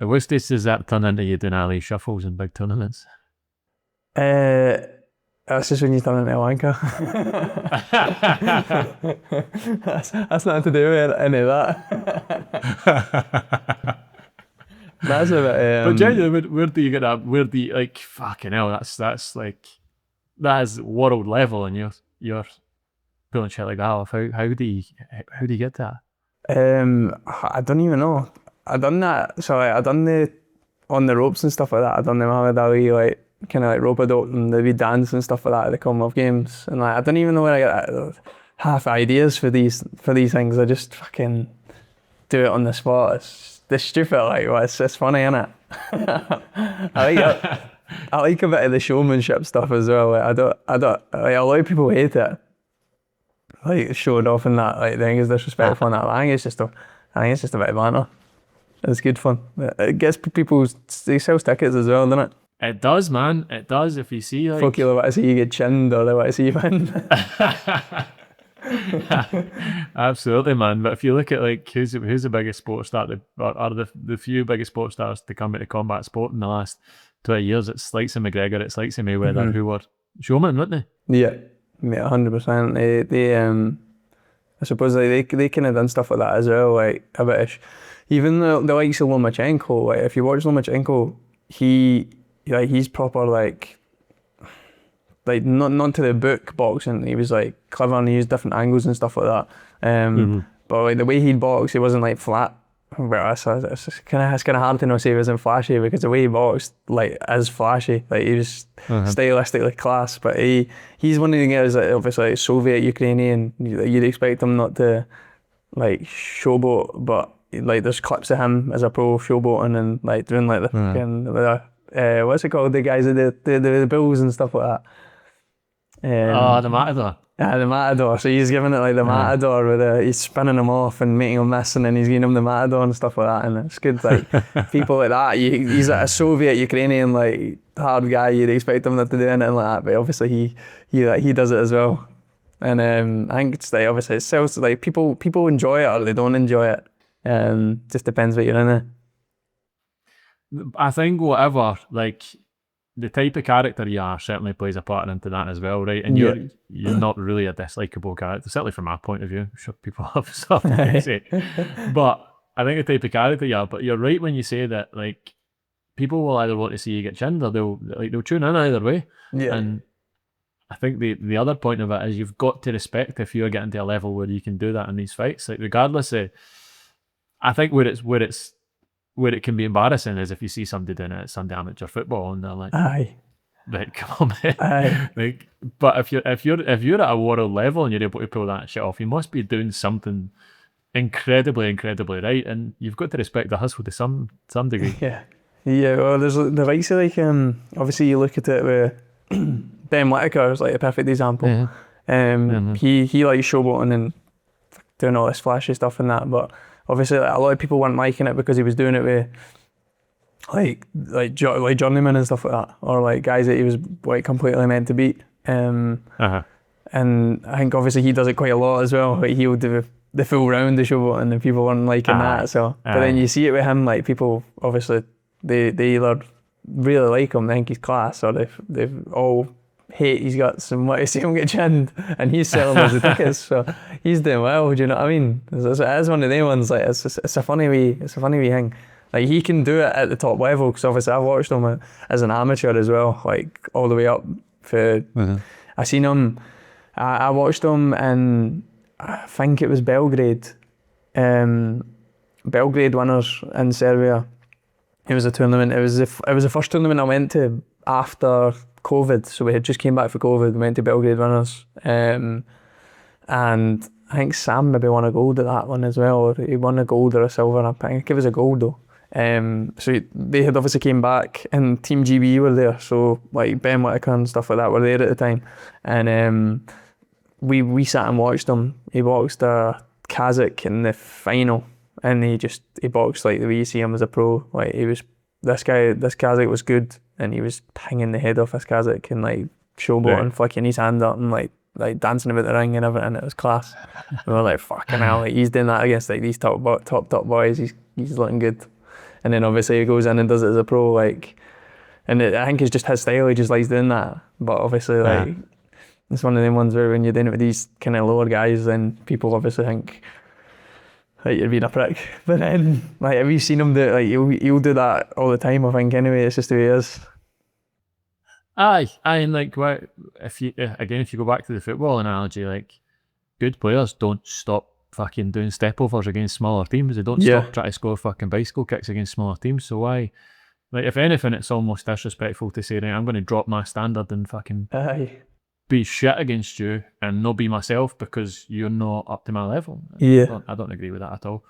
At what stage does that turn into you doing alley shuffles in big tournaments? That's just when you turn into a wanker. that's nothing to do with any of that. That's a bit. But genuinely, where do you get that? Where do you, like, fucking hell? That's like, that is world level, and you're pulling shit like that off. How do you get that? I don't even know. I done that. So I done the on the ropes and stuff like that. I done the Muhammad Ali like kind of like rope-a-dope and the wee dance and stuff like that at the Commonwealth Games. And like I don't even know where I get half ideas for these things. I just fucking do it on the spot. It's stupid, like, well, it's funny, innit? I like a bit of the showmanship stuff as well. Like, I don't like, a lot of people hate it, like showing off and that. Like, they think it's disrespectful and that. I think it's just a bit of banter. It's good fun. It gets people. They sell tickets as well, doesn't it? It does, man. It does. If you see, like, folk either want to see you get chinned or they want to see you win. Absolutely, man. But if you look at like who's the biggest sports star, or the few biggest sports stars to come into combat sport in the last 20 years, it's likes of McGregor, it's likes of Mayweather, who were showmen, weren't they? Yeah, 100%. They I suppose like they kind of done stuff like that as well, like a bit. Even the likes of Lomachenko, like if you watch Lomachenko, he's proper like not to the book boxing. He was like clever and he used different angles and stuff like that. But like the way he'd box, he wasn't like flat. Well, it's kind of hard to not say he wasn't flashy, because the way he boxed like is flashy. Like he was stylistically class. But he's one of the guys that obviously like Soviet Ukrainian. You'd expect him not to like showboat, but like there's clips of him as a pro showboating and like doing like the fucking what's it called? The guys that the bills and stuff like that. The matador. Yeah, the matador. So he's giving it like the matador with he's spinning him off and making him miss, and then he's giving him the matador and stuff like that. And it's good, like people like that. He's like a Soviet Ukrainian like hard guy. You'd expect him not to do anything like that, but obviously he does it as well. And I think it's like obviously it sells, like people enjoy it or they don't enjoy it. Just depends what you're into. I think whatever, like the type of character you are certainly plays a part into that as well, right? And you're not really a dislikable character, certainly from my point of view. I'm sure people have stuff to say. But I think the type of character you are, but you're right when you say that like people will either want to see you get chinned or they'll tune in either way. Yeah. And I think the other point of it is you've got to respect if you're getting to a level where you can do that in these fights. Like regardless of, I think where it can be embarrassing is if you see somebody doing it at Sunday amateur football and they're like, aye, like come on, man. Aye. Like, but if you're at a world level and you're able to pull that shit off, you must be doing something incredibly right, and you've got to respect the hustle to some degree. Yeah. Well, there's the likes of like obviously you look at it with Ben Whittaker is like a perfect example. He likes showboating and doing all this flashy stuff and that, but obviously like, a lot of people weren't liking it because he was doing it with like journeymen and stuff like that, or like guys that he was like completely meant to beat. And I think obviously he does it quite a lot as well. Like he'll do the full round of showboating and people weren't liking that. So, but then you see it with him, like people obviously they either really like him, they think he's class, or they've all hate he's got some way to see him get chinned, and he's selling loads of tickets, so he's doing well. Do you know what I mean? It is one of them ones. Like it's a funny wee thing. Like he can do it at the top level, because obviously I've watched him as an amateur as well, like all the way up. I seen him. I watched him in, I think it was Belgrade winners in Serbia. It was a tournament. It was the first tournament I went to after COVID, so we had just came back for COVID. We went to Belgrade winners, and I think Sam maybe won a gold at that one as well, or he won a gold or a silver. I think it was a gold though. So they had obviously came back, and Team GB were there, so like Ben Whittaker and stuff like that were there at the time, and we sat and watched him. He boxed a Kazakh in the final, and he boxed like the way you see him as a pro. Like this Kazakh was good, and he was pinging the head off this Kazakh and like showboating, flicking his hand up and like dancing about the ring and everything. It was class. We were like, fucking hell, like he's doing that against like these top boys. He's looking good. and then obviously he goes in and does it as a pro, like, and I think it's just his style. He just likes doing that. But obviously, like, it's one of them ones where when you're doing it with these kind of lower guys, then people obviously think like you're being a prick. But then, like, have you seen him do it? Like, he'll do that all the time, I think. Anyway, it's just the way he is. Aye, and like, if you go back to the football analogy, like, good players don't stop fucking doing stepovers against smaller teams. They don't stop trying to score fucking bicycle kicks against smaller teams. So why? Like, if anything, it's almost disrespectful to say, right, I'm going to drop my standard and fucking be shit against you and not be myself because you're not up to my level. Yeah. I don't agree with that at all.